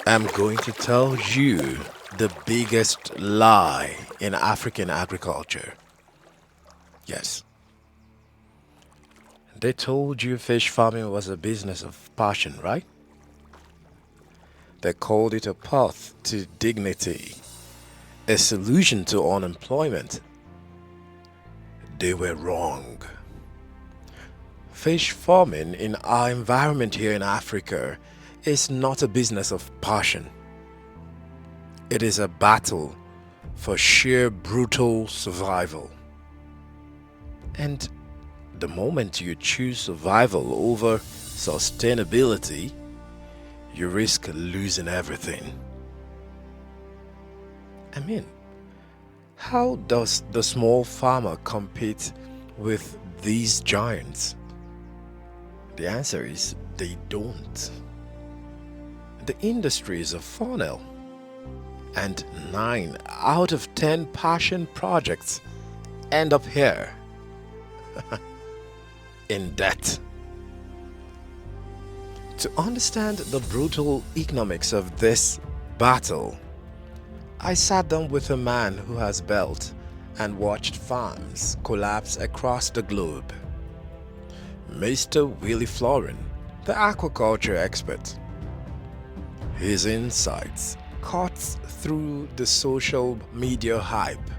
I'm going to tell you the biggest lie in African agriculture. Yes, they told you fish farming was a business of passion, right? They called it a path to dignity, a solution to unemployment. They were wrong. Fish farming in our environment here in Africa is not a business of passion. It is a battle for sheer brutal survival. And the moment you choose survival over sustainability, you risk losing everything. I mean, how does the small farmer compete with these giants? The answer is they don't. The industry is a funnel, and 9 out of 10 passion projects end up here in debt. To understand the brutal economics of this battle, I sat down with a man who has built and watched farms collapse across the globe. Mr. Willy Fleuren, the aquaculture expert. His insights cuts through the social media hype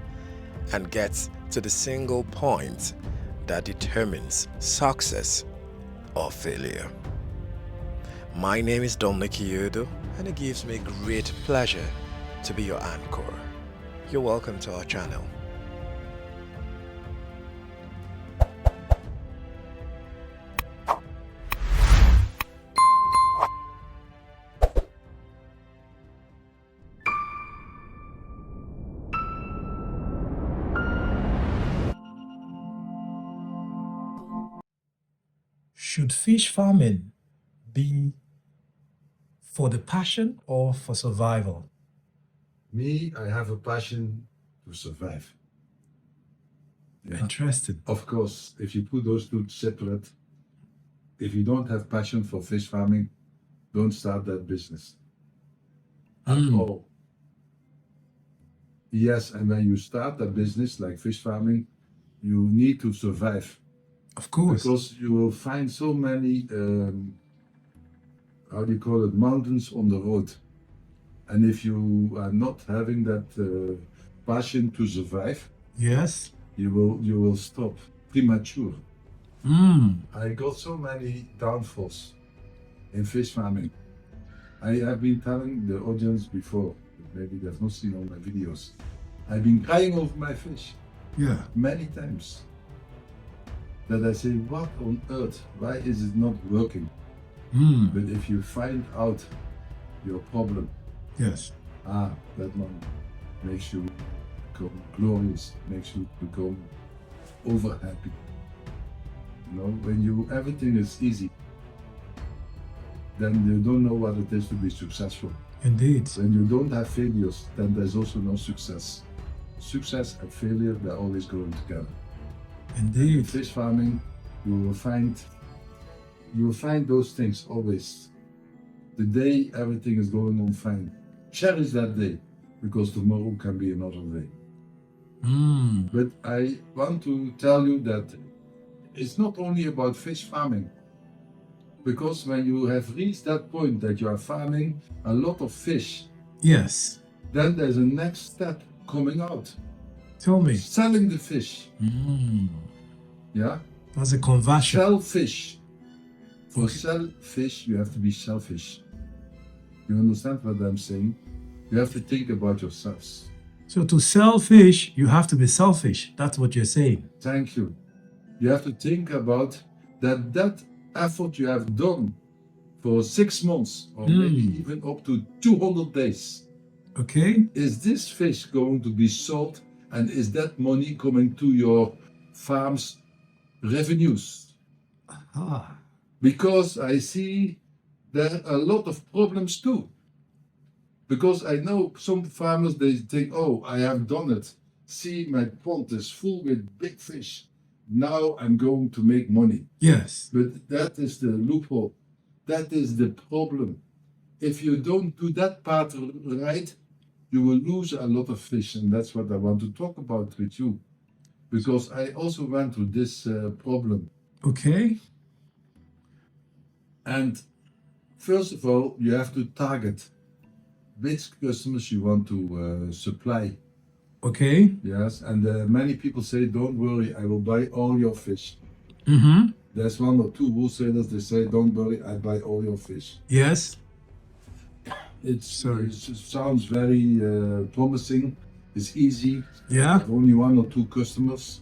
and gets to the single point that determines success or failure. My name is Dominic Yodo, and it gives me great pleasure to be your anchor. You're welcome to our channel. Should fish farming be for the passion or for survival? Me, I have a passion to survive. Yeah. Interesting. Of course, if you put those two separate, if you don't have passion for fish farming, don't start that business at all. Yes, and when you start a business like fish farming, you need to survive. Of course. Because you will find so many, how do you call it, mountains on the road. And if you are not having that passion to survive, Yes. you will stop premature. I got so many downfalls in fish farming. I have been telling the audience before, maybe they've not seen all my videos. I've been crying over my fish. Yeah. Many times. That I say, what on earth? Why is it not working? But if you find out your problem, Yes. that one makes you become glorious, makes you become over happy. You know, when everything is easy, then you don't know what it is to be successful. Indeed. When you don't have failures, then there's also no success. Success and failure, they're always going together. In Indeed. fish farming, you will find those things always. The day everything is going on fine, cherish that day, because tomorrow can be another day. But I want to tell you that it's not only about fish farming, because when you have reached that point that you are farming a lot of fish, Yes. then there's a next step coming out. Tell me. Selling the fish. Yeah? That's a conversion. Sell fish. For Okay. sell fish, you have to be selfish. You understand what I'm saying? You have to think about yourselves. So to sell fish, you have to be selfish. That's what you're saying. Thank you. You have to think about that effort you have done for 6 months or maybe even up to 200 days. Okay. Is this fish going to be sold, and is that money coming to your farm's revenues? Because I see there are a lot of problems too. Because I know some farmers, they think, oh, I have done it. See, my pond is full with big fish. Now I'm going to make money. Yes. But that is the loophole. That is the problem. if you don't do that part right, you will lose a lot of fish, and that's what I want to talk about with you, because I also went through this problem. Okay. And first of all, you have to target which customers you want to supply. Okay. Yes, and many people say, "Don't worry, I will buy all your fish." Mm-hmm. There's one or two wholesalers. They say, "Don't worry, I buy all your fish." Yes. It Sorry. sounds very promising. It's easy. Yeah. Have only one or two customers.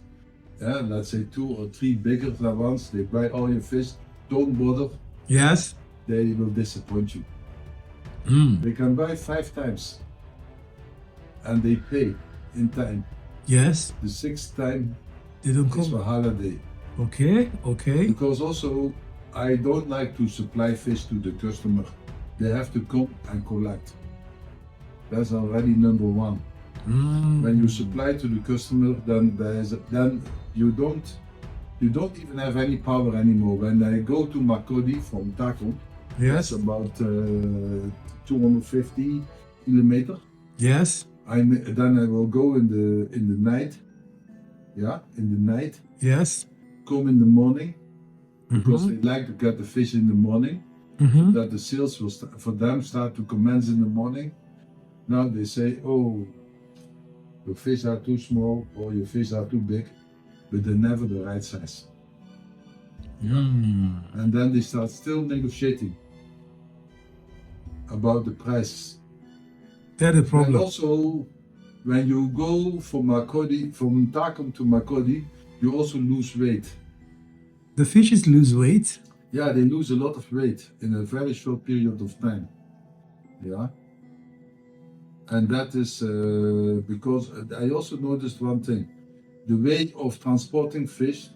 Yeah, let's say 2 or 3 bigger ones. They buy all your fish. Don't bother. Yes. They will disappoint you. Mm. They can buy 5 times, and they pay in time. Yes. The 6th time They don't is for come. holiday. Okay. Okay. Because also, I don't like to supply fish to the customer. They have to come and collect. That's already number one. Mm. When you supply to the customer, then you don't even have any power anymore. When I go to Makodi from Taco, Yes. it's about 250 kilometers. Yes. Then I will go in the night. Yeah, in the night. Yes. Come in the morning, because Mhm. they like to get the fish in the morning. Mm-hmm. That the sales will for them start to commence in the morning. Now they say, "Oh, your fish are too small or your fish are too big," but they're never the right size. Mm. And then they start still negotiating about the prices. That's the And problem. also, when you go from Takum to Makodi, you also lose weight. The fishes lose weight. Yeah, they lose a lot of weight in a very short period of time. Yeah. And that is because I also noticed one thing. The way of transporting fish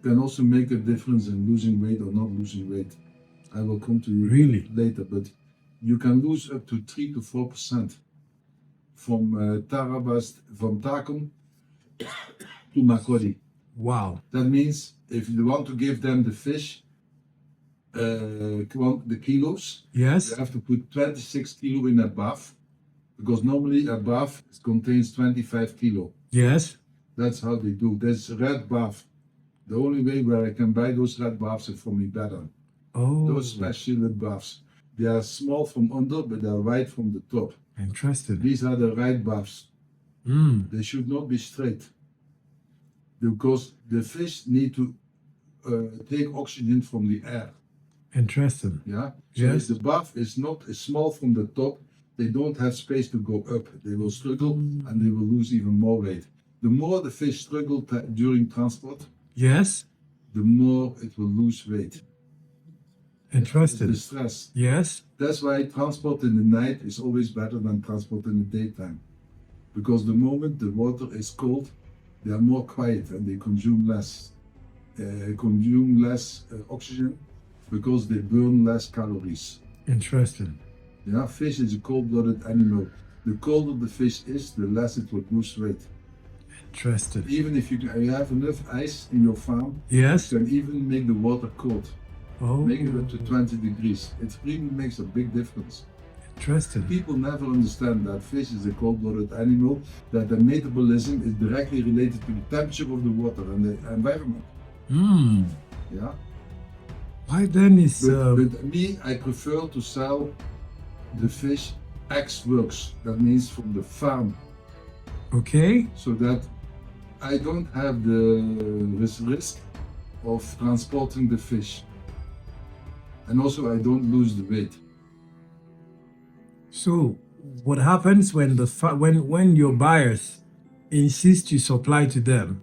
can also make a difference in losing weight or not losing weight. I will come to you Really? later, but you can lose up to 3 to 4% from from Takum to Makodi. Wow. That means if you want to give them the fish, the kilos, Yes. you have to put 26 kilo in a bath, because normally a bath contains 25 kilo. Yes. That's how they do. There's red bath. The only way where I can buy those red baths is from Ibadan. Oh. Those special baths. They are small from under, but they are wide from the top. Interesting. These are the right baths. Mm. They should not be straight, because the fish need to take oxygen from the air. Interesting. Yeah. So Yes. if the bath is not small from the top, they don't have space to go up. They will struggle and they will lose even more weight. The more the fish struggle during transport, Yes. the more it will lose weight. Interesting. The stress. Yes. That's why transport in the night is always better than transport in the daytime. Because the moment the water is cold, they are more quiet and they consume less oxygen, because they burn less calories. Interesting. Yeah, fish is a cold-blooded animal. The colder the fish is, the less it will lose weight. Interesting. Even if you have enough ice in your farm, Yes. you can even make the water cold. Oh. Make it up to 20 degrees. It really makes a big difference. Interesting. People never understand that fish is a cold-blooded animal, that the metabolism is directly related to the temperature of the water and the environment. Mm. Yeah. Why then is But me, I prefer to sell the fish ex-works. That means from the farm, okay? so that I don't have the risk of transporting the fish, and also I don't lose the weight. So what happens when when your buyers insist you supply to them?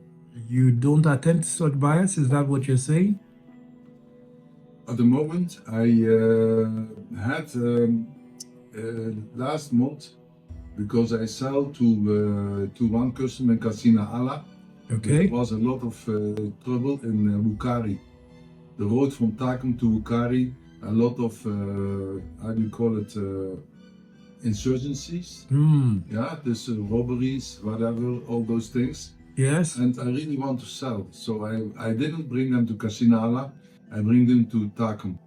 You don't attend to such buyers? Is that what you're saying? At the moment, I had last month, because I sell to one customer in Casina Ala. Okay. There was a lot of trouble in Wukari. The road from Takum to Wukari, a lot of, how do you call it, insurgencies. Mm. Yeah, this robberies, whatever, all those things. Yes. And I really want to sell. So I didn't bring them to Casina Ala, I bring them to Takum.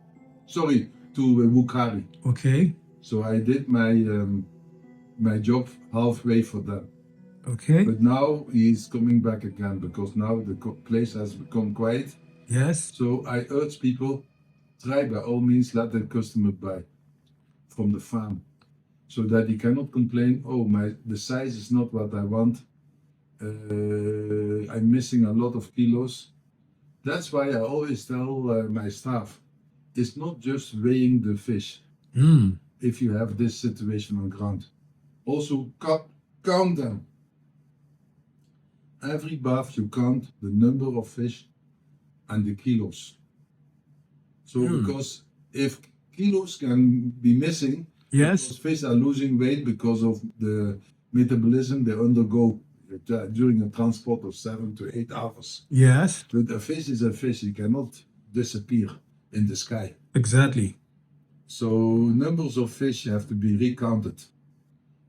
Sorry, to Wukari. Okay. So I did my job halfway for them. Okay. But now he's coming back again because now the place has become quiet. Yes. So I urge people, try by all means let the customer buy from the farm, so that he cannot complain, oh, the size is not what I want, I'm missing a lot of kilos. That's why I always tell my staff, it's not just weighing the fish if you have this situation on ground. Also count them. Every bath you count the number of fish and the kilos. So because if kilos can be missing, Yes. because fish are losing weight because of the metabolism they undergo during a transport of 7 to 8 hours. Yes. But a fish is a fish, it cannot disappear in the sky. Exactly. So numbers of fish have to be recounted.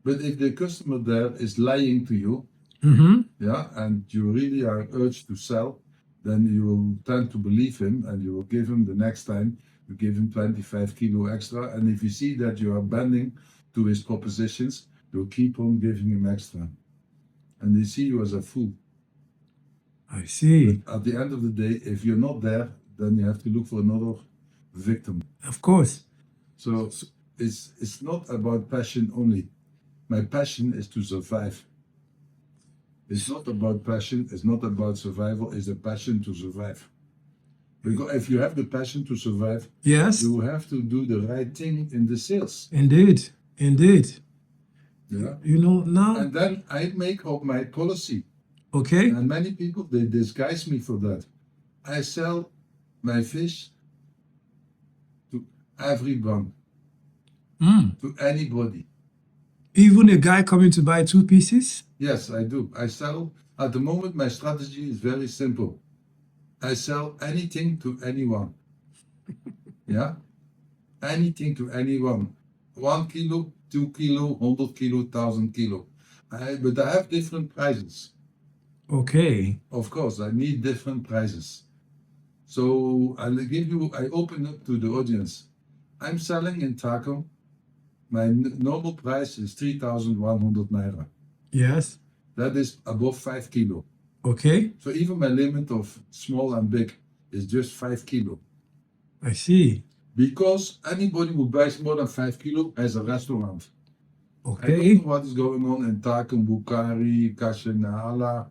But if the customer there is lying to you, yeah, and you really are urged to sell, then you will tend to believe him and you will give him the next time, you give him 25 kilo extra. And if you see that you are bending to his propositions, you'll keep on giving him extra. And they see you as a fool. I see. But at the end of the day, if you're not there, then you have to look for another victim. Of course. So it's not about passion only. My passion is to survive. It's not about passion, it's not about survival, it's a passion to survive. Because if you have the passion to survive, Yes. you have to do the right thing in the sales. Indeed. Indeed. Yeah. You know, now. And then I make up my policy. Okay. And many people, they disguise me for that. I sell my fish to everyone, to anybody. Even a guy coming to buy 2 pieces? Yes, I do. I sell, at the moment, my strategy is very simple. I sell anything to anyone. Yeah? Anything to anyone. 1 kilo, 2 kilo, 100 kilo, 1,000 kilo. But I have different prices. Okay. Of course, I need different prices. So I open up to the audience. I'm selling in Taco. My normal price is 3,100 naira. Yes. That is above 5 kilo. Okay. So even my limit of small and big is just 5 kilo. I see. Because anybody who buys more than 5 kilo has a restaurant. I don't Okay. know what is going on in Takum, Bukari, Kashinala,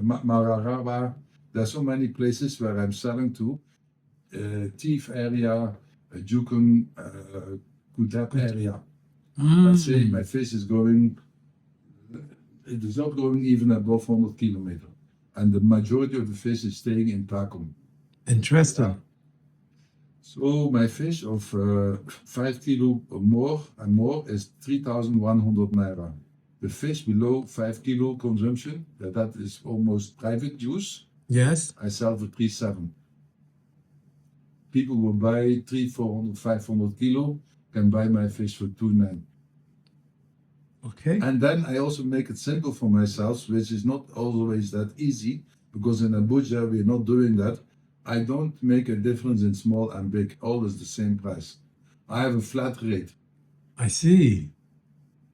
Mararawa. There are so many places where I'm selling to. Thief area, Jukun, Kudap area. Let's say my fish is going, it is not going even above 100 kilometers. And the majority of the fish is staying in Takum. Interesting. Yeah. So my fish of 5 kilo or more and more is 3,100 naira. The fish below 5 kilo consumption, that is almost private use. Yes. I sell for 3,700. People will buy 300, 400, 500 kilo, can buy my fish for 2,900. Okay. And then I also make it simple for myself, which is not always that easy, because in Abuja we're not doing that. I don't make a difference in small and big, always the same price. I have a flat rate. I see.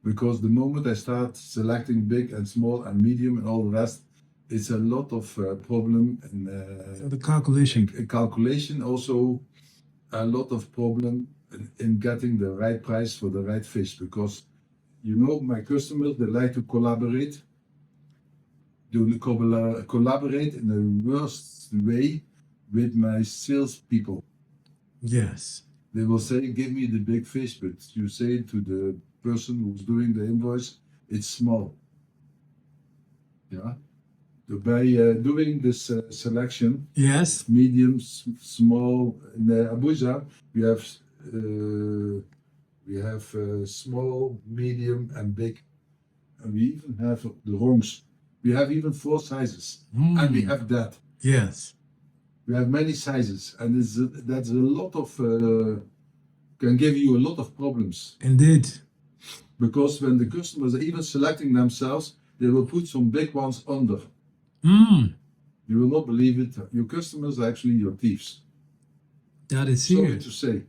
Because the moment I start selecting big and small and medium and all the rest, it's a lot of problem in So the calculation. calculation, also a lot of problem in getting the right price for the right fish, because you know my customers, they like to collaborate. They collaborate in the worst way with my salespeople. Yes. They will say, give me the big fish, but you say to the person who's doing the invoice, it's small. Yeah. So by doing this selection, Yes. medium, small, in Abuja, we have small, medium, and big. And we even have the wrongs. We have even 4 sizes, and we have that. Yes. We have many sizes, and that's a lot of can give you a lot of problems. Indeed. Because when the customers are even selecting themselves, they will put some big ones under. You will not believe it. Your customers are actually your thieves. That is Sorry serious. to say.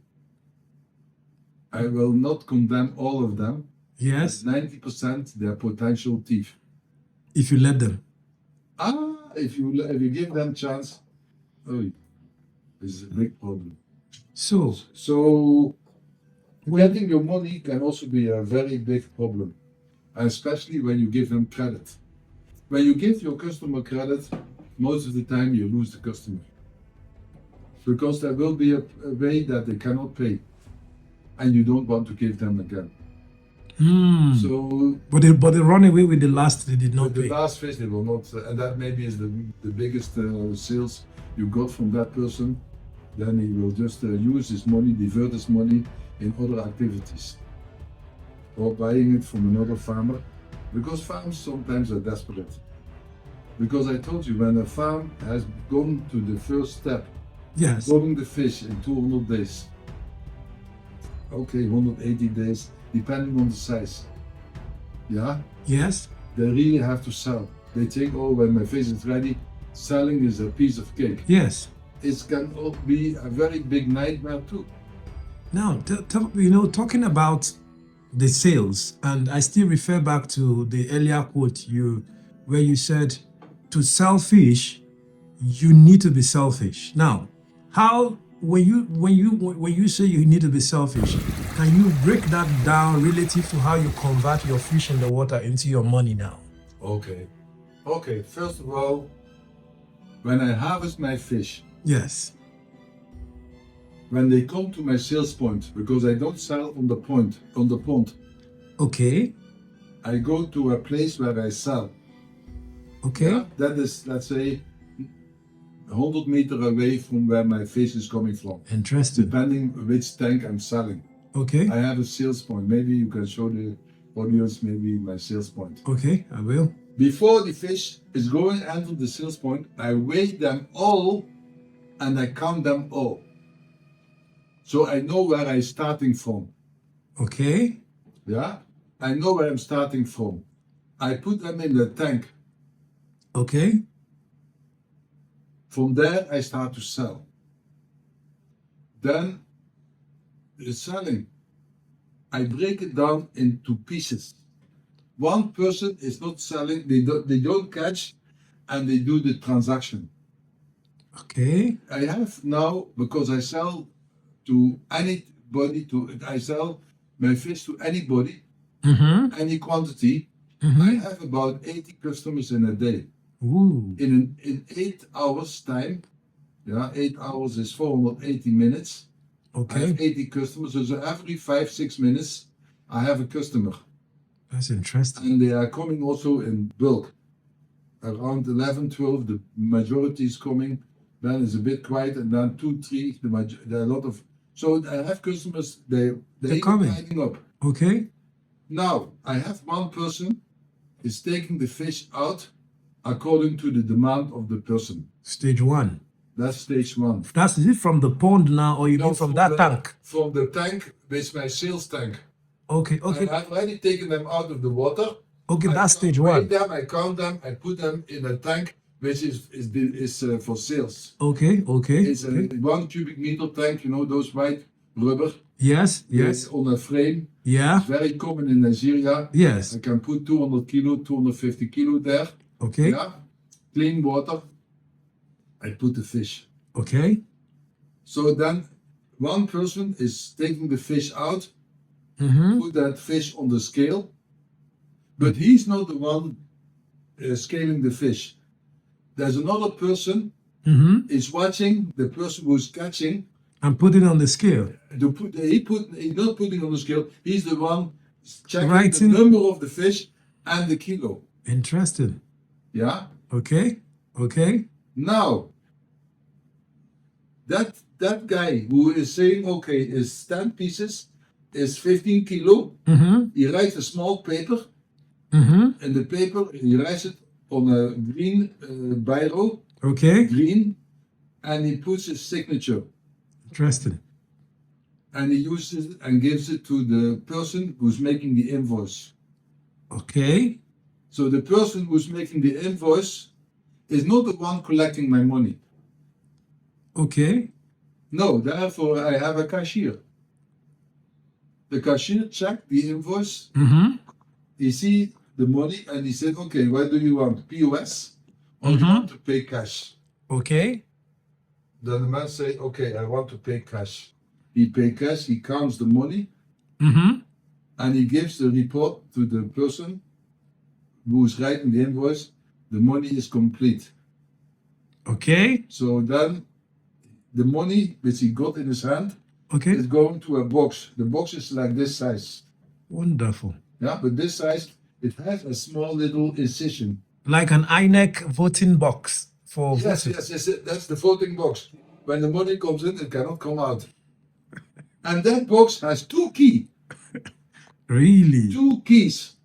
I will not condemn all of them. Yes. 90% they're potential thief. If you let them. If you give them chance, oh, it's a big problem. So getting your money can also be a very big problem, especially when you give them credit. When you give your customer credit, most of the time you lose the customer. Because there will be a way that they cannot pay, and you don't want to give them again. So, but they run away with the last they did not the pay. last fish they will not, and that maybe is the biggest sales you got from that person. Then he will just use his money, divert his money in other activities, or buying it from another farmer, because farms sometimes are desperate. Because I told you, when a farm has gone to the first step, Yes. growing the fish in 200 days, okay, 180 days, depending on the size. Yeah? Yes. They really have to sell. They think, oh, when my fish is ready, selling is a piece of cake. Yes. It can be a very big nightmare too. Now, talking about the sales, and I still refer back to the earlier quote where you said, to sell fish, you need to be selfish. Now, how when you say you need to be selfish, can you break that down relative to how you convert your fish in the water into your money now? Okay. First of all, when I harvest my fish, Yes. when they come to my sales point, because I don't sell on the pond. Okay. I go to a place where I sell. Okay. Yeah, that is, let's say, 100 meters away from where my fish is coming from. Interesting. Depending which tank I'm selling. Okay. I have a sales point. Maybe you can show the audience maybe my sales point. Okay, I will. Before the fish is going into the sales point, I weigh them all and I count them all. So I know where I'm starting from. Okay. Yeah? I know where I'm starting from. I put them in the tank. Okay. From there, I start to sell. Then, the selling, I break it down into pieces. One person is not selling, they don't catch, and they do the transaction. Okay. I have now, because I sell to anybody, I sell my fish to anybody, any quantity. I have about 80 customers in a day. Ooh. In 8 hours time, 8 hours is 480 minutes. I Okay. have 80 customers, so every 5-6 minutes I have a customer. That's interesting. And they are coming also in bulk. Around 11-12, the majority is coming. Then it's a bit quiet, and then 2-3, there are a lot of. So I have customers, they're coming. lining up. Okay. Now, I have one person is taking the fish out according to the demand of the person. Stage one. That's stage one. Is it from the pond now, or you mean from that tank? From the tank, with my sales tank. Okay. Okay. I've already taken them out of the water. Okay, that's stage I one. weigh them, I count them, I put them in a tank, which is for sales. Okay. Okay. It's a 1 cubic meter tank, those white rubber. Yes. Yes. It's on a frame. Yeah. It's very common in Nigeria. Yes. I can put 200 kilo, 250 kilo there. Okay. Yeah. Clean water. I put the fish. Okay. So then one person is taking the fish out, put that fish on the scale, but he's not the one scaling the fish. There's another person is watching the person who's catching and put it on the scale. He's not putting on the scale. He's the one checking Writing. the number of the fish and the kilo. Interesting. Yeah. Okay. Okay. Now, that guy who is saying, okay, is 10 pieces, is 15 kilo, he writes a small paper, and the paper, he writes it on a green biro, Okay. green, and he puts his signature. Interesting. And he uses it and gives it to the person who's making the invoice. Okay. So the person who's making the invoice is not the one collecting my money. Okay. No, therefore I have a cashier. The cashier checked the invoice. Mm-hmm. He see the money and he said, okay, what do you want? POS or you want to pay cash? Okay. Then the man say, okay, I want to pay cash. He pay cash, he counts the money, Mm-hmm. and he gives the report to the person who is writing the invoice. The money is complete. Okay. So then the money which he got in his hand Okay. is going to a box. The box is like this size. Wonderful. Yeah, but this size, it has a small little incision. Like an INEC voting box for Yes, voting. yes, that's the voting box. When the money comes in, it cannot come out. And that box has two keys. Really? Two keys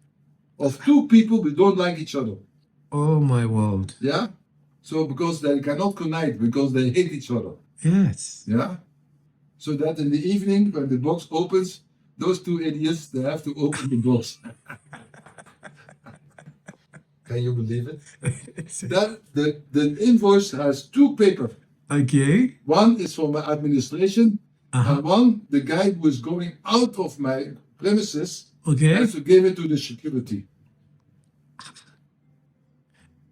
of two people who don't like each other. Oh my world. Yeah? So because they cannot connect, because they hate each other. Yes. Yeah? So that in the evening, when the box opens, those two idiots, they have to open the box. Can you believe it? That the invoice has two papers. Okay. One is for my administration, and one, the guy who is going out of my premises, Okay. has to give it to the security.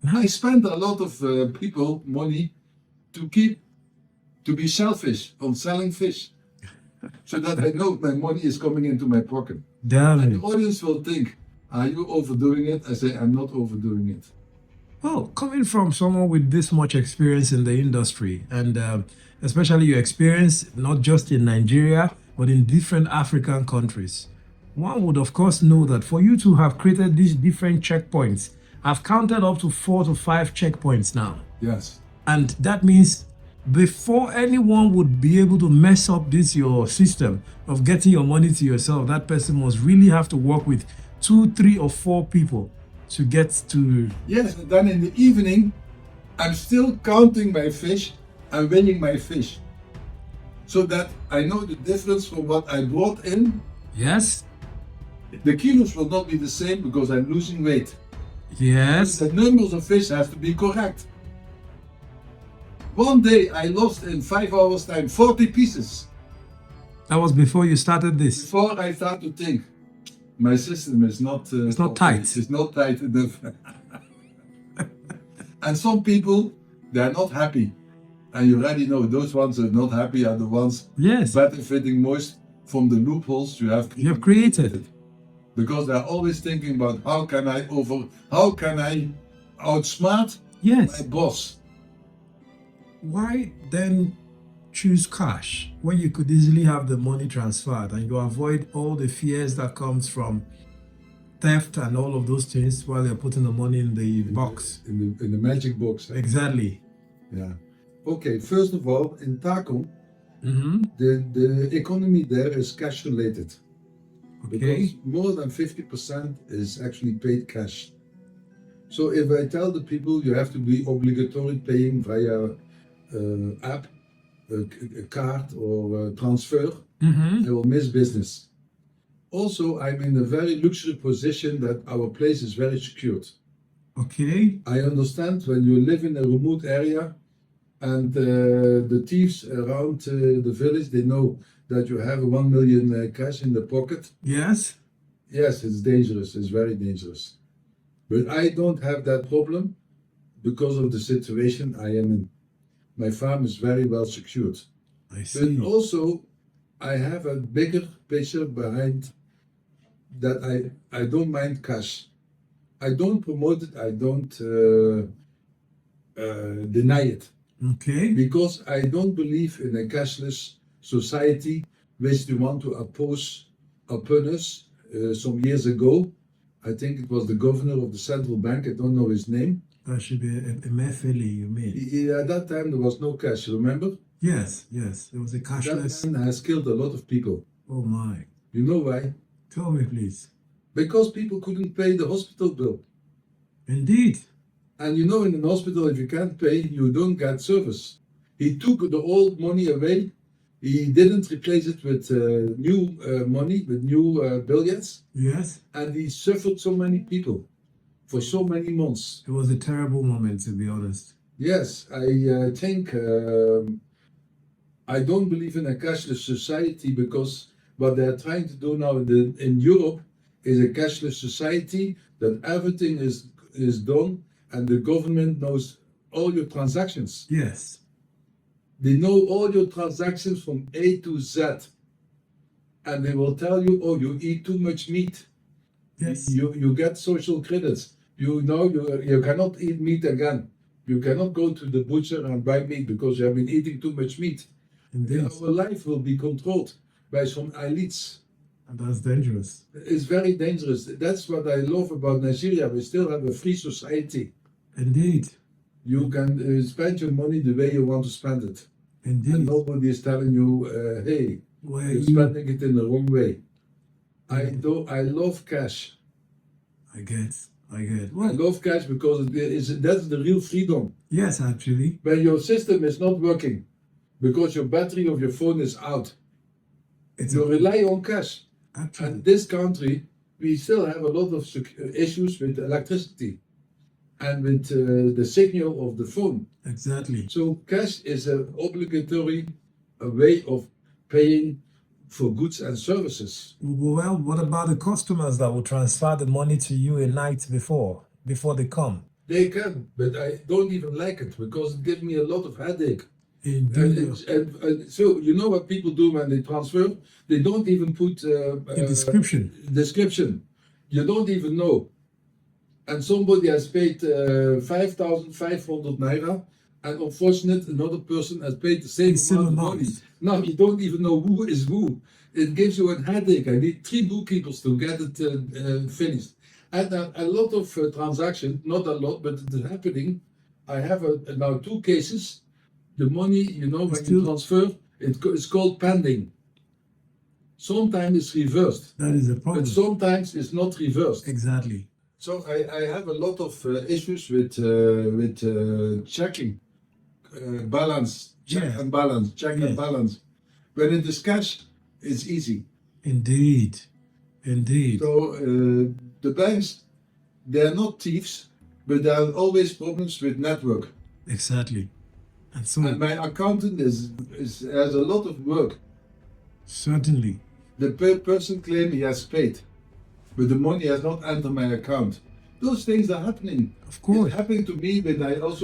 I spent a lot of people money to be selfish on selling fish, so that I know my money is coming into my pocket. Damn And it. the audience will think, are you overdoing it? I say, I'm not overdoing it. Well, coming from someone with this much experience in the industry, and especially your experience not just in Nigeria, but in different African countries, one would of course know that for you to have created these different checkpoints, I've counted up to 4 to 5 checkpoints now. Yes. And that means before anyone would be able to mess up this your system of getting your money to yourself, that person must really have to work with 2, 3, or 4 people to get to. Yes, and then in the evening, I'm still counting my fish and weighing my fish, so that I know the difference from what I brought in. Yes. The kilos will not be the same because I'm losing weight. Yes. The numbers of fish have to be correct. One day I lost in 5 hours time 40 pieces. That was before you started this. Before I start to think, my system is not. It's not tight. It's not tight enough. And some people, they are not happy. And you already know those ones who are not happy are the ones Yes. benefiting most from the loopholes you have created. Because they're always thinking about how can I outsmart Yes. my boss. Why then choose cash when you could easily have the money transferred and you avoid all the fears that comes from theft and all of those things while they're putting the money in the box? In the magic box. Exactly. Yeah. Okay, first of all, in Takom, Mm-hmm. the economy there is cash related. Okay. Because more than 50% is actually paid cash. So if I tell the people you have to be obligatory paying via app, a card or transfer, Mm-hmm. I will miss business. Also, I'm in a very luxury position that our place is very secured. Okay. I understand when you live in a remote area and the thieves around the village, they know that you have 1 million cash in the pocket. Yes. Yes, it's dangerous. It's very dangerous. But I don't have that problem because of the situation I am in. My farm is very well secured. I see. But also, I have a bigger picture behind that I don't mind cash. I don't promote it. I don't deny it. Okay. Because I don't believe in a cashless society which they want to upon us some years ago. I think it was the governor of the central bank, I don't know his name. That should be a Mefeli, you mean? At that time there was no cash, remember? Yes, yes. It was a cashless. That man has killed a lot of people. Oh my. You know why? Tell me, please. Because people couldn't pay the hospital bill. Indeed. And you know in an hospital if you can't pay, you don't get service. He took the old money away. He didn't replace it with new money, with new billions. Yes. And he suffered so many people for so many months. It was a terrible moment, to be honest. Yes, I think I don't believe in a cashless society because what they're trying to do now in Europe is a cashless society, that everything is done and the government knows all your transactions. Yes. They know all your transactions from A to Z. And they will tell you, oh, you eat too much meat. Yes. You get social credits. You know you cannot eat meat again. You cannot go to the butcher and buy meat because you have been eating too much meat. Indeed. Our life will be controlled by some elites. And that's dangerous. It's very dangerous. That's what I love about Nigeria. We still have a free society. Indeed. You can spend your money the way you want to spend it. Indeed. And nobody is telling you, hey, Where you're spending it in the wrong way. I love cash. I get. I Well, love cash because that's the real freedom. yes, actually. When your system is not working because your battery of your phone is out, you rely on cash. Actually. And this country, we still have a lot of issues with electricity and with the signal of the phone. Exactly. So cash is an obligatory way of paying for goods and services. Well, what about the customers that will transfer the money to you a night before they come? They can, but I don't even like it because it gives me a lot of headache. Indeed. And so you know what people do when they transfer? They don't even put A description. description. You don't even know. And somebody has paid 5,500 naira, and unfortunately another person has paid the same amount of money. Now you don't even know who is who. It gives you a headache. I need 3 bookkeepers to get it finished. And a lot of transactions, not a lot, but it's happening. I have now 2 cases. The money, when you transfer, it's called pending. Sometimes it's reversed. That is a problem. But sometimes it's not reversed. Exactly. So I have a lot of issues with checking balance, check and balance, check and balance. When it is cash, it's easy. Indeed. So the banks, they are not thieves, but there are always problems with network. Exactly. And my accountant has a lot of work. Certainly. The person claims he has paid, but the money has not entered my account. Those things are happening. Of course. It's happening to me, but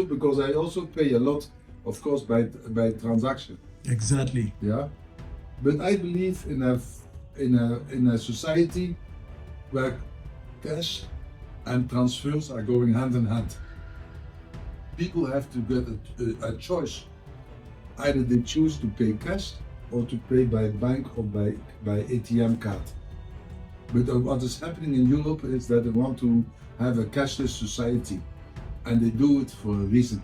because I also pay a lot, of course, by transaction. Exactly. Yeah, but I believe in a society where cash and transfers are going hand in hand. People have to get a choice. Either they choose to pay cash or to pay by bank or by ATM card. But what is happening in Europe is that they want to have a cashless society, and they do it for a reason.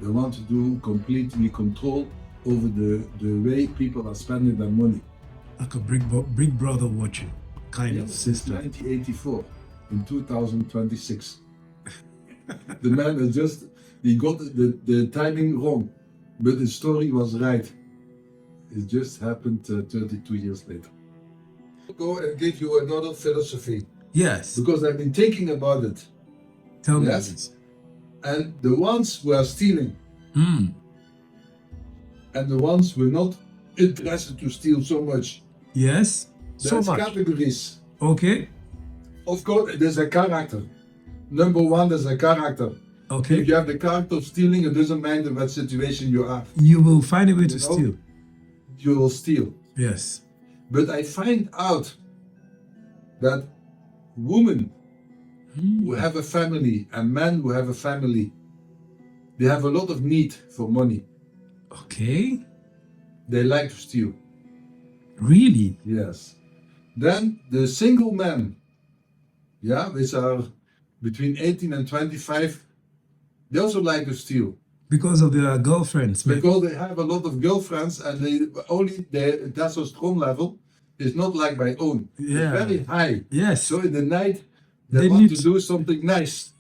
They want to do completely control over the way people are spending their money. Like a big brother watching kind of system. 1984, in 2026. The man has he got the timing wrong, but the story was right. It just happened 32 years later. I'll go and give you another philosophy. Yes. Because I've been thinking about it. Tell me. Yes? And the ones who are stealing, and the ones who are not interested to steal so much. Yes. There's categories. Okay. Of course, there's a character. Number 1, there's a character. Okay. If you have the character of stealing, it doesn't matter what situation you are. You will find a way to steal. You will steal. Yes. But I find out that women who have a family and men who have a family, they have a lot of need for money. Okay. They like to steal. Really? Yes. Then the single men, which are between 18 and 25, they also like to steal. Because of their girlfriends. Because they have a lot of girlfriends, and their testosterone level is not like my own. Yeah. It's very high. Yes. So in the night, they want to do something nice.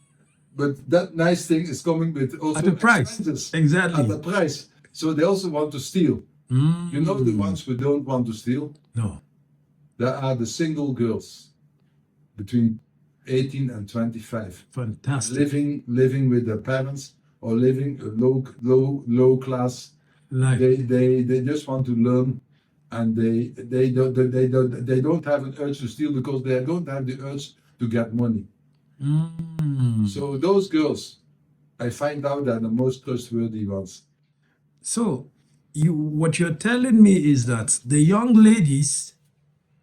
But that nice thing is coming with also at the price. Exactly. At the price. So they also want to steal. You know the ones who don't want to steal? No. There are the single girls between 18 and 25. Fantastic. Living with their parents or living a low class life. They just want to learn and they don't have an urge to steal because they don't have the urge to get money. So those girls, I find out, are the most trustworthy ones. So, what you're telling me is that the young ladies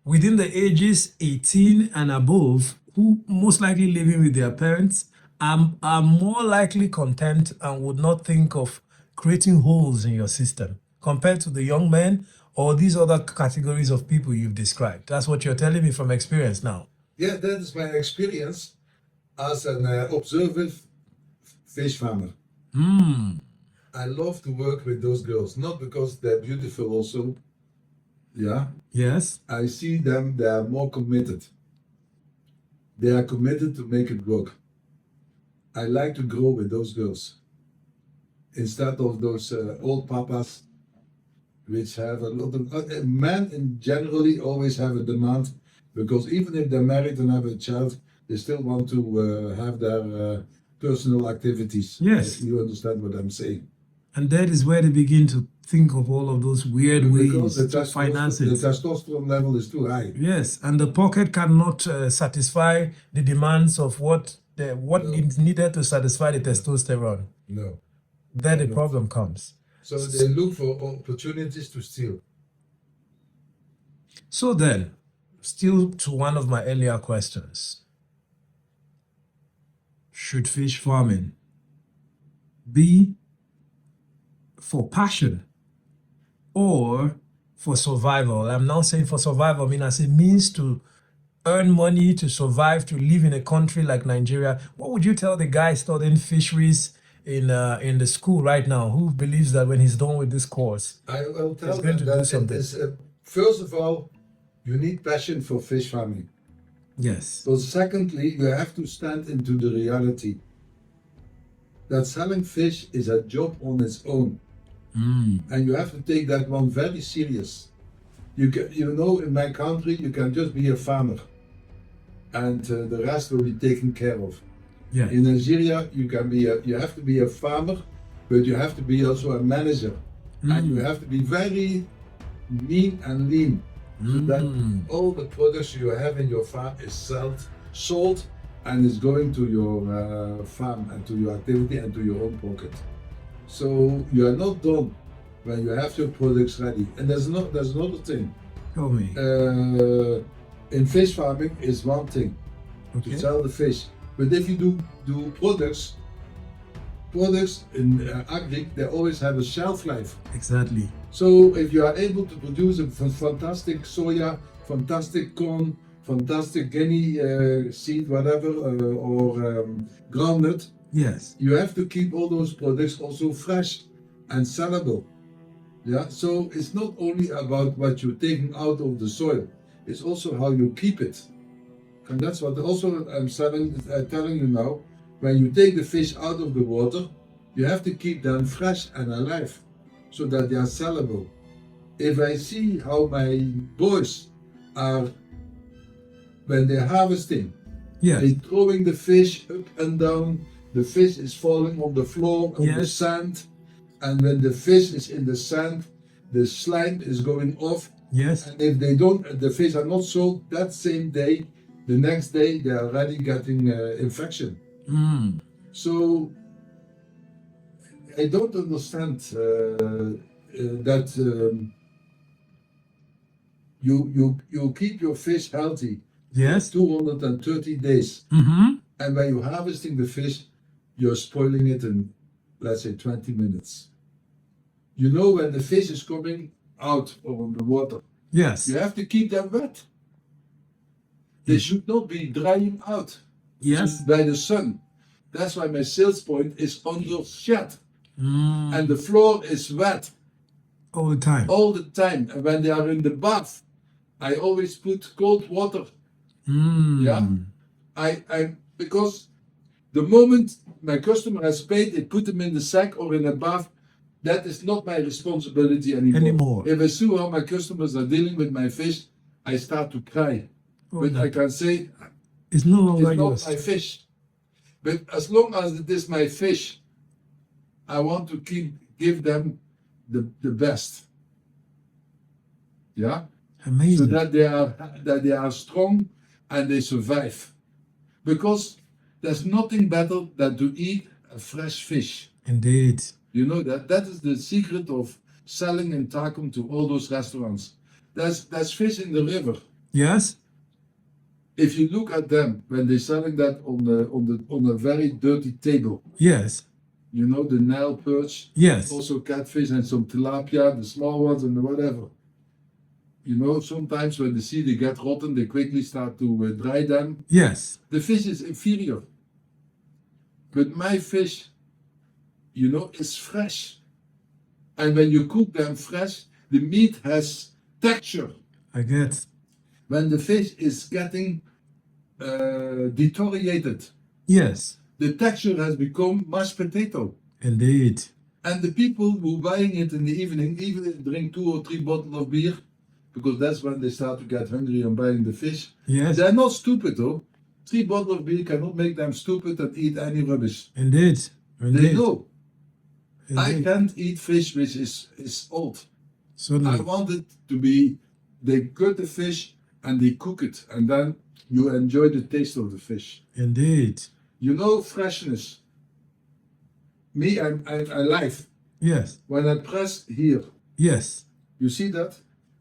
within the ages 18 and above, who most likely living with their parents, are more likely content and would not think of creating holes in your system compared to the young men or these other categories of people you've described. That's what you're telling me from experience now. Yeah, that is my experience as an observant fish farmer. I love to work with those girls, not because they're beautiful also. Yeah. Yes. I see them, they are more committed. They are committed to make it work. I like to grow with those girls instead of those old papas, which have a lot of men in generally always have a demand, because even if they're married and have a child, they still want to have their personal activities. Yes. You understand what I'm saying? And that is where they begin to think of all of those weird ways to finance it. The testosterone level is too high. Yes, and the pocket cannot satisfy the demands of what is needed to satisfy the testosterone. No. There the problem comes. So they look for opportunities to steal. So then, still to one of my earlier questions. Should fish farming be for passion or for survival? I'm now saying for survival, I mean as a means to earn money, to survive, to live in a country like Nigeria. What would you tell the guy studying fisheries in the school right now who believes that when he's done with this course, I will tell he's going to do something? First of all, you need passion for fish farming. Yes. So secondly, you have to stand into the reality that selling fish is a job on its own. And you have to take that one very serious. You know, in my country, you can just be a farmer and the rest will be taken care of. Yeah. In Nigeria, you have to be a farmer, but you have to be also a manager. And you have to be very mean and lean. So that all the products you have in your farm is sold and is going to your farm and to your activity and to your own pocket. So you are not done when you have your products ready. And there's another thing. Tell me. In fish farming is one thing, to sell the fish. But if you do products in agri, they always have a shelf life. Exactly. So if you are able to produce a fantastic soya, fantastic corn, fantastic guinea seed, whatever, or groundnut, yes, you have to keep all those products also fresh and sellable. Yeah. So it's not only about what you're taking out of the soil; it's also how you keep it. And that's what also I'm telling you now. When you take the fish out of the water, you have to keep them fresh and alive so that they are sellable. If I see how my boys are, when they're harvesting, they're throwing the fish up and down, the fish is falling on the floor, on the sand, and when the fish is in the sand, the slime is going off. Yes. And if the fish are not sold that same day, the next day they are already getting infection. So I don't understand that you keep your fish healthy. Yes. 230 days. And when you're harvesting the fish, you're spoiling it in, let's say, 20 minutes. You know when the fish is coming out of the water. Yes. You have to keep them wet. They should not be drying out. Yes. By the sun. That's why my sales point is on your shed. And the floor is wet. All the time. All the time. And when they are in the bath, I always put cold water. Yeah. Because the moment my customer has paid, they put them in the sack or in a bath. That is not my responsibility anymore. If I see how my customers are dealing with my fish, I start to cry. But I can say, it's no longer not my fish. But as long as it is my fish, I want to give them the best. Yeah, so Amazing. that they are strong and they survive. Because there's nothing better than to eat a fresh fish. Indeed. You know that is the secret of selling in Takum to all those restaurants. There's fish in the river. Yes. If you look at them when they're selling that on a very dirty table, Yes. you know, the Nile perch, Yes. also catfish and some tilapia, the small ones and the whatever. You know, sometimes when they see they get rotten, they quickly start to dry them. Yes. The fish is inferior. But my fish, you know, is fresh. And when you cook them fresh, the meat has texture. I get. When the fish is getting deteriorated, Yes. the texture has become mashed potato. Indeed. And the people who buying it in the evening, even if they drink 2 or 3 bottles of beer, because that's when they start to get hungry and buying the fish. Yes. They're not stupid though. 3 bottles of beer cannot make them stupid and eat any rubbish. Indeed. Indeed. They know. I Indeed. can't eat fish which is old. I Certainly. want it to be, they cut the fish and they cook it and then you enjoy the taste of the fish. Indeed. You know freshness. Me, I'm alive. Yes. When I press here, Yes. you see that?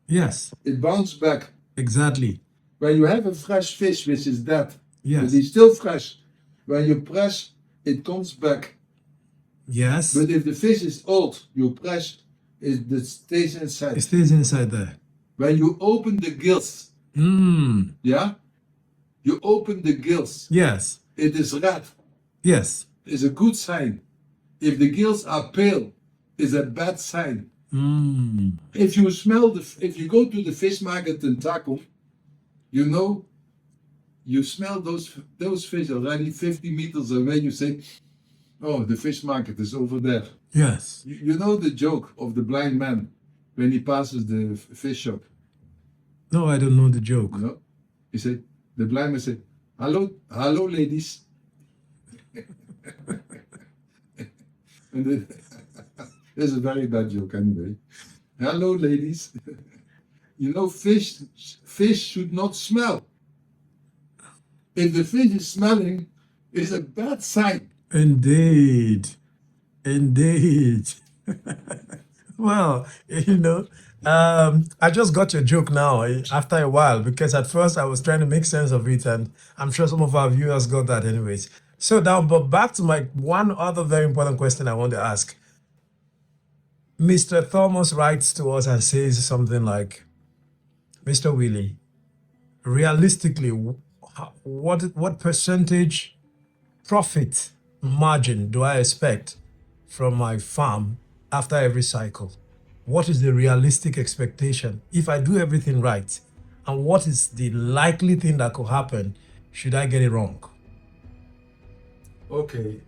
Yes. It bounces back. Exactly. When you have a fresh fish which is dead, but Yes. it's still fresh, when you press, it comes back. Yes. But if the fish is old, you press, it stays inside. It stays inside there. When you open the gills, Mmm. yeah? You open the gills, Yes. it is red, Yes. it's a good sign. If the gills are pale, it's a bad sign. Mmm. If you smell if you go to the fish market in Taco, you know, you smell those fish already 50 meters away, you say, oh, the fish market is over there. Yes. You know the joke of the blind man when he passes the fish shop, No, I don't know the joke. you know? He said, the blind man said, hello ladies. And then, this is a very bad joke anyway. Hello ladies. You know, fish should not smell. If the fish is smelling, it's a bad sign. Indeed. Indeed. Well, I just got your joke now after a while because at first I was trying to make sense of it, and I'm sure some of our viewers got that anyways. So now, but back to my one other very important question I want to ask. Mr. Thomas writes to us and says something like, Mr. Willy, realistically, what percentage profit margin do I expect from my farm after every cycle? What is the realistic expectation if I do everything right? And what is the likely thing that could happen should I get it wrong? Okay.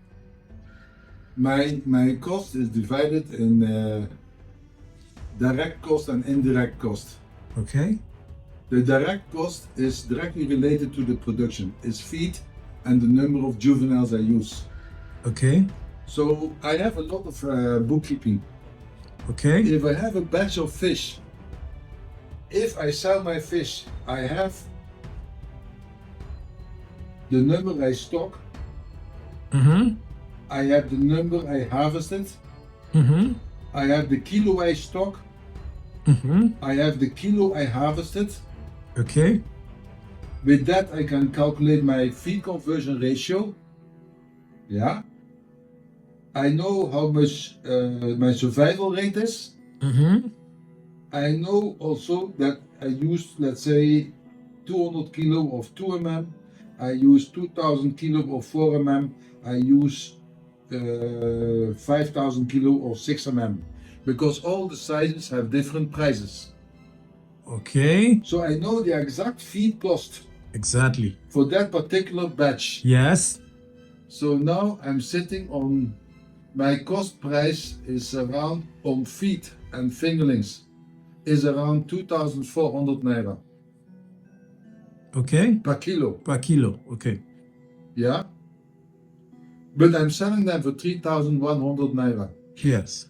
My cost is divided in direct cost and indirect cost. Okay? The direct cost is directly related to the production. It's feed and the number of juveniles I use. Okay? So I have a lot of bookkeeping. Okay? If I have a batch of fish, if I sell my fish, I have the number I stock, Mm-hmm. I have the number I harvested, Mm-hmm. I have the kilo I stock, Mm-hmm. I have the kilo I harvested. Okay? With that I can calculate my feed conversion ratio. Yeah. I know how much my survival rate is. Mm-hmm. I know also that I use, let's say, 200 kilo of 2 mm. I use 2000 kilo of 4 mm. I use 5000 kilo of 6 mm. Because all the sizes have different prices. Okay? So I know the exact feed cost Exactly. for that particular batch. Yes? So now I'm sitting on, my cost price is around, on feed and fingerlings, is around 2,400 naira Okay? per kilo. Per kilo. Okay. Yeah? But I'm selling them for 3,100 naira. Yes.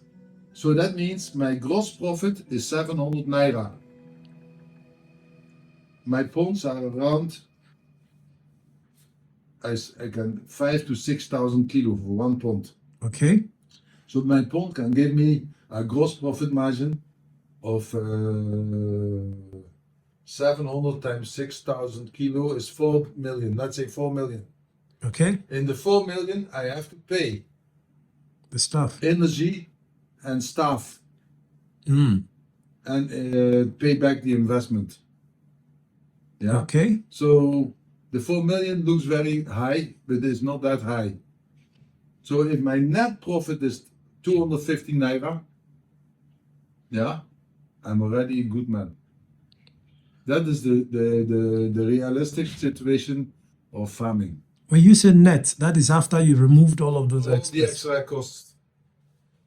So that means my gross profit is 700 naira. my ponds are around, I can 5 to 6,000 kilo for one pond. Okay. So my pond can give me a gross profit margin of 700 times 6,000 kilo is 4 million. Let's say 4 million. Okay. In the 4 million, I have to pay The stuff. energy and staff Mm. and pay back the investment. Yeah. Okay. So the 4 million looks very high, but it's not that high. So if my net profit is 250 naira, yeah, I'm already a good man. That is the realistic situation of farming. When you say net, that is after you removed all of those All the expenses. extra costs.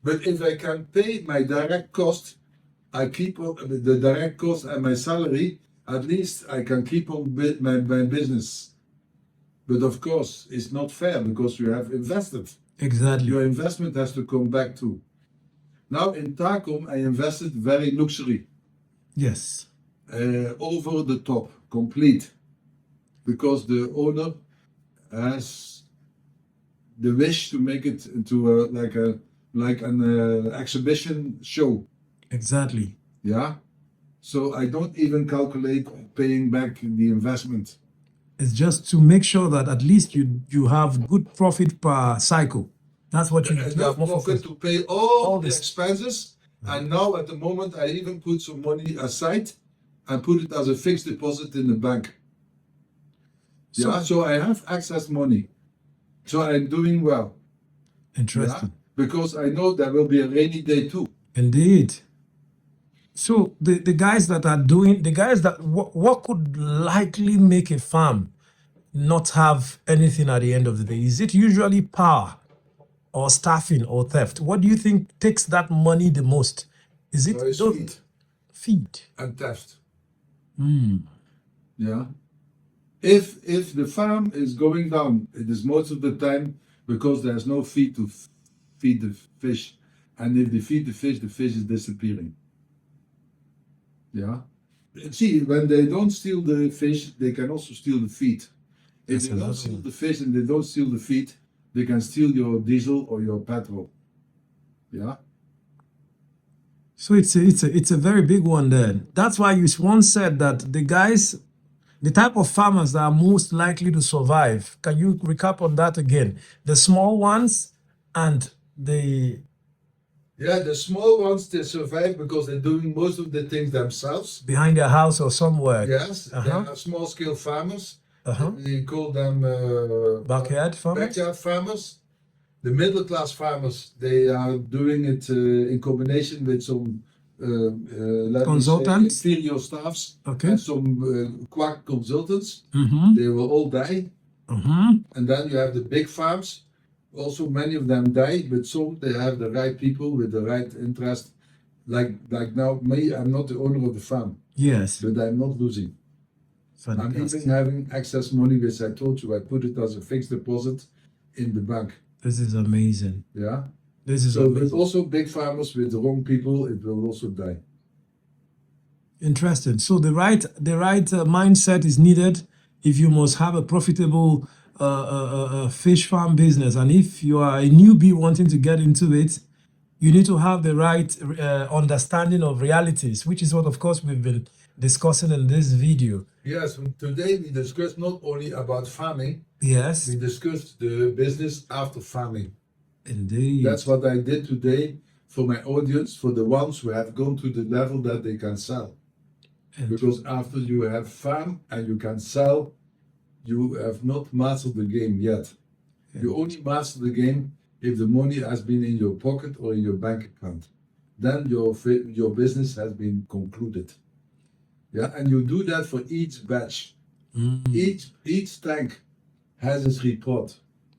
But if I can pay my direct cost, I keep on the direct cost and my salary, at least I can keep on my business. But of course, it's not fair because you have invested. Exactly. Your investment has to come back too. Now in Takom, I invested very luxury, Yes. over the top, complete, because the owner has the wish to make it into an exhibition show. Exactly. Yeah. So I don't even calculate paying back the investment. It's just to make sure that at least you have good profit per cycle. That's what you And you have the more profit focus. to pay all the this. expenses. And now at the moment, I even put some money aside and put it as a fixed deposit in the bank. So- Yeah, so I have excess money. So I'm doing well. Interesting. Yeah? Because I know there will be a rainy day too. Indeed. So the guys that are doing the guys that what could likely make a farm not have anything at the end of the day? Is it usually power or staffing or theft? What do you think takes that money the most? Is it So it's those- feed feed? and theft. Hmm. Yeah. If the farm is going down, it is most of the time because there's no feed to feed the fish. And if they feed the fish is disappearing. Yeah. See, when they don't steal the fish, they can also steal the feed. If That's they don't another steal one. the fish and they don't steal the feed, they can steal your diesel or your petrol. Yeah. So it's a very big one there. That's why you once said that the type of farmers that are most likely to survive. Can you recap on that again? The small ones and the Yeah, the small ones they survive because they're doing most of the things themselves. behind their house or somewhere. Yes, they Uh-huh. are small scale farmers. Uh-huh. We call them Backyard farmers? backyard farmers. The middle class farmers, they are doing it in combination with some let me say, Consultants? inferior staffs Okay. and some quack consultants. Mm-hmm. They will all die. Mm-hmm. And then you have the big farms. Also, many of them die, but some they have the right people with the right interest. Like now, me, I'm not the owner of the farm, Yes. but I'm not losing. I'm Fantastic. even having excess money, which I told you, I put it as a fixed deposit in the bank. This is amazing. Yeah. This is So, but amazing. also big farmers with the wrong people, it will also die. Interesting. So the right mindset is needed if you must have a profitable fish farm business, and if you are a newbie wanting to get into it, you need to have the right understanding of realities, which is what, of course, we've been discussing in this video. Yes, today we discussed not only about farming, Yes, we discussed the business after farming. indeed. That's what I did today for my audience, for the ones who have gone to the level that they can sell. And- Because after you have farm and you can sell, you have not mastered the game yet. You only master the game if the money has been in your pocket or in your bank account. Then your business has been concluded. Yeah, and you do that for each batch. Each tank has its report.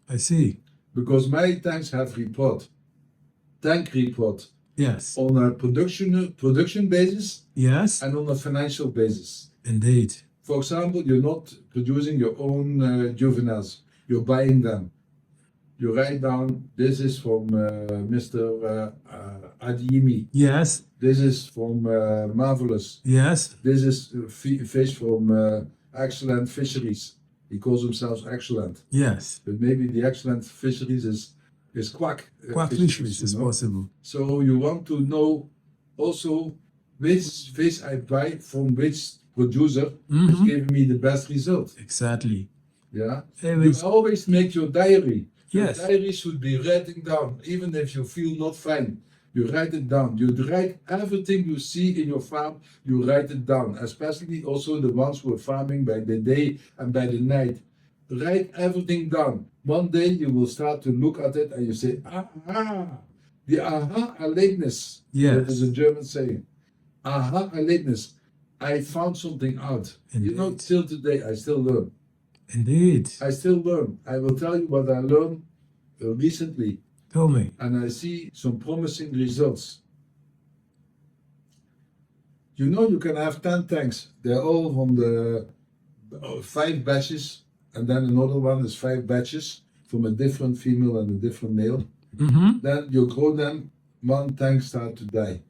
I see. Because my tanks have tank report Yes. on a production basis Yes, and on a financial basis. indeed. For example, you're not producing your own juveniles, you're buying them. You write down, this is from Mr. Adiyemi. Yes. This is from Marvelous. Yes. This is fish from Excellent Fisheries. He calls himself Excellent. Yes. But maybe the Excellent Fisheries is Quack. Quack fisheries is possible. So you want to know also which fish I buy from which producer is giving me the best result. Exactly. Yeah. Hey, You always make your diary. Yes. Your diary should be writing down, even if you feel not fine. You write it down. You write everything you see in your farm. You write it down. Especially also the ones who are farming by the day and by the night. Write everything down. One day you will start to look at it and you say, aha, the aha erlebnis. Yes. That is a German saying. Aha erlebnis. I found something out. Indeed. You know, till today I still learn. Indeed. I still learn. I will tell you what I learned recently. Tell me. And I see some promising results. You know, you can have 10 tanks. They're all from the 5 batches, and then another one is 5 batches from a different female and a different male. Then you grow them, one tank start to die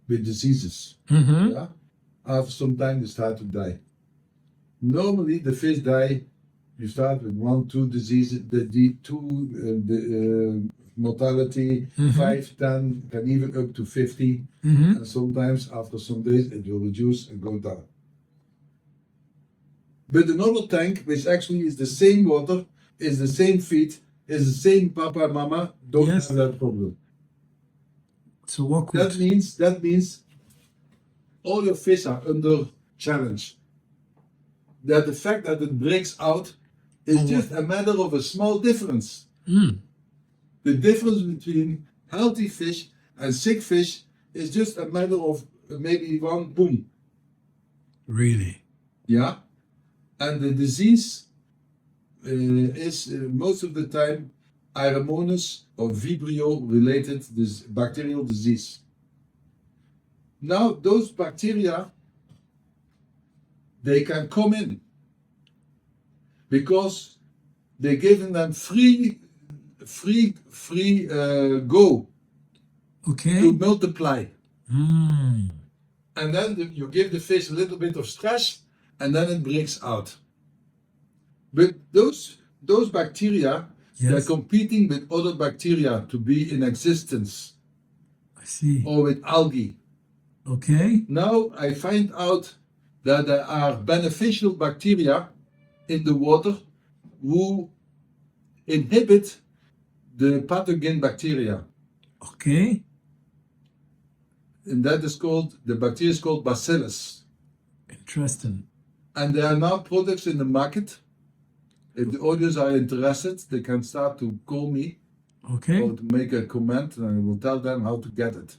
with diseases. Yeah? After some time, they start to die. Normally, the fish die. You start with 1, 2 diseases, mortality, 5, 10, can even up to 50. And sometimes after some days it will reduce and go down. But another tank, which actually is the same water, is the same feed, is the same papa and mama, don't Yes. have that problem. So what could... That means all your fish are under challenge. That the fact that it breaks out is just a matter of a small difference. The difference between healthy fish and sick fish is just a matter of maybe one boom. Really? Yeah. And the disease is most of the time Aeromonas or Vibrio related this bacterial disease. Now those bacteria, they can come in because they're giving them free go Okay. to multiply. And then you give the fish a little bit of stress and then it breaks out. But those bacteria, they're Yes. competing with other bacteria to be in existence, I see. or with algae. Okay. Now I find out that there are beneficial bacteria in the water who inhibit the pathogen bacteria. Okay. And that is called, the bacteria is called bacillus. Interesting. And there are now products in the market. If the audience are interested, they can start to call me Okay. or to make a comment, and I will tell them how to get it.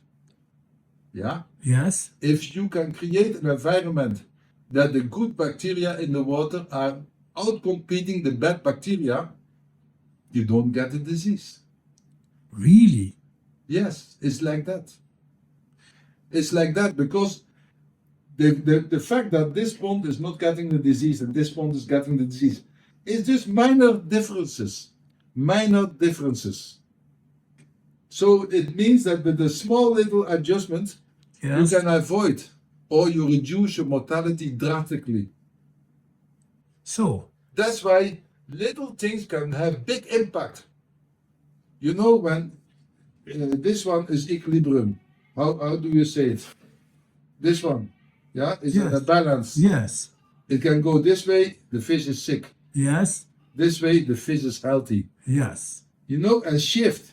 Yeah? Yes. If you can create an environment that the good bacteria in the water are outcompeting the bad bacteria, you don't get the disease. Really? Yes, it's like that. It's like that because the fact that this pond is not getting the disease and this pond is getting the disease is just minor differences. Minor differences. So it means that with a small little adjustment, Yes. you can avoid or you reduce your mortality drastically. So, That's why little things can have big impact. You know, when this one is equilibrium. How do you say it? This one, yeah, is Yes. a balance. yes. It can go this way, the fish is sick. Yes. This way, the fish is healthy. Yes. You know, a shift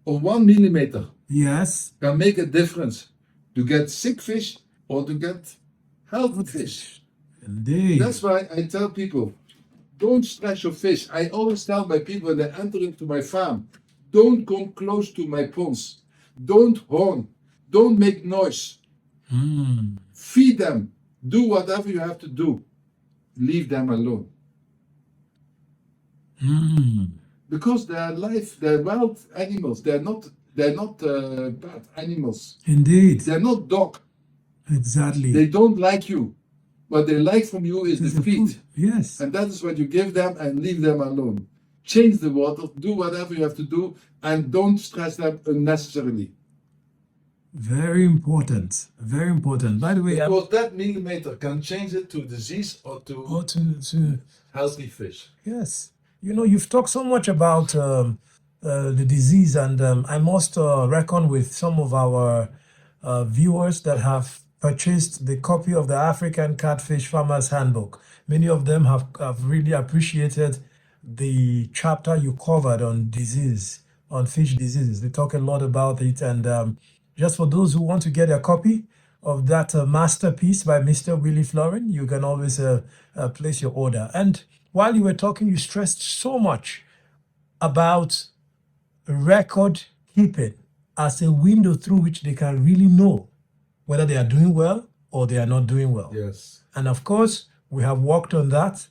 of 1 millimeter Yes. can make a difference to get sick fish or to get healthy fish. Indeed. That's why I tell people, don't stress your fish. I always tell my people when they enter into my farm, don't come close to my ponds. Don't horn. Don't make noise. Feed them. Do whatever you have to do. Leave them alone. Because they are they're wild animals. They're not bad animals. Indeed. They're not dog. Exactly. They don't like you. What they like from you is It's the the feed. food. Yes. And that is what you give them and leave them alone. change the water, do whatever you have to do, and don't stress them unnecessarily. Very important. Very important. By the way, Because that millimeter can change it to disease or to healthy fish. yes. You know, you've talked so much about the disease, and I must reckon with some of our viewers that have purchased the copy of the African Catfish Farmers Handbook. Many of them have really appreciated the chapter you covered on disease, on fish diseases. They talk a lot about it, and just for those who want to get a copy of that masterpiece by Mr. Willy Fleuren, you can always place your order. And while you were talking, you stressed so much about record keeping as a window through which they can really know whether they are doing well or they are not doing well. Yes. And of course, we have worked on that,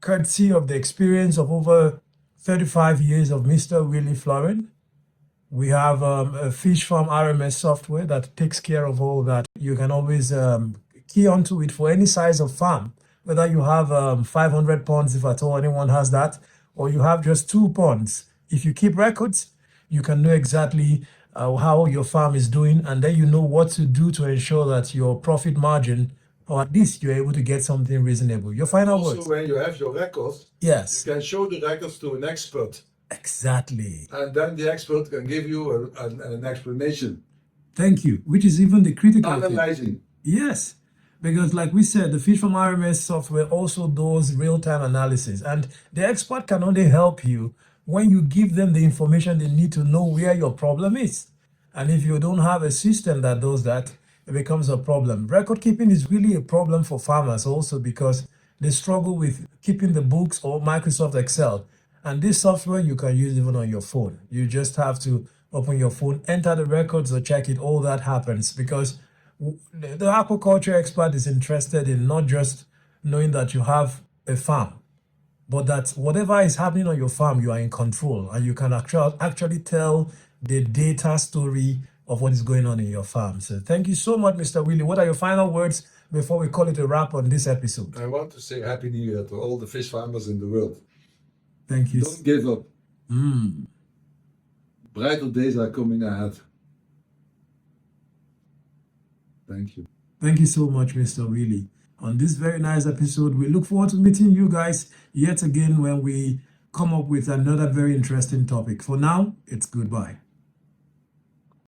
courtesy of the experience of over 35 years of Mr. Willy Fleuren. We have a fish farm RMS software that takes care of all that. You can always key onto it for any size of farm, whether you have 500 ponds, if at all anyone has that, or you have just 2 ponds. If you keep records, you can know exactly how your farm is doing, and then you know what to do to ensure that your profit margin, or at least you're able to get something reasonable. Your final Also, words. when you have your records, Yes, you can show the records to an expert, exactly. and then the expert can give you an explanation, Thank you. Which is even the critical thing. analyzing. Yes, because like we said, the Fish from RMS software also does real-time analysis, and the expert can only help you when you give them the information they need to know where your problem is. And if you don't have a system that does that, it becomes a problem. Record keeping is really a problem for farmers also because they struggle with keeping the books or Microsoft Excel. And this software you can use even on your phone. You just have to open your phone, enter the records or check it, all that happens because the aquaculture expert is interested in not just knowing that you have a farm, but that whatever is happening on your farm, you are in control and you can actually tell the data story of what is going on in your farm. So thank you so much, Mr. Willy. What are your final words before we call it a wrap on this episode? I want to say Happy New Year to all the fish farmers in the world. Thank you. Don't give up. Brighter days are coming ahead. Thank you. Thank you so much, Mr. Willy. On this very nice episode, we look forward to meeting you guys yet again when we come up with another very interesting topic. For now, it's goodbye.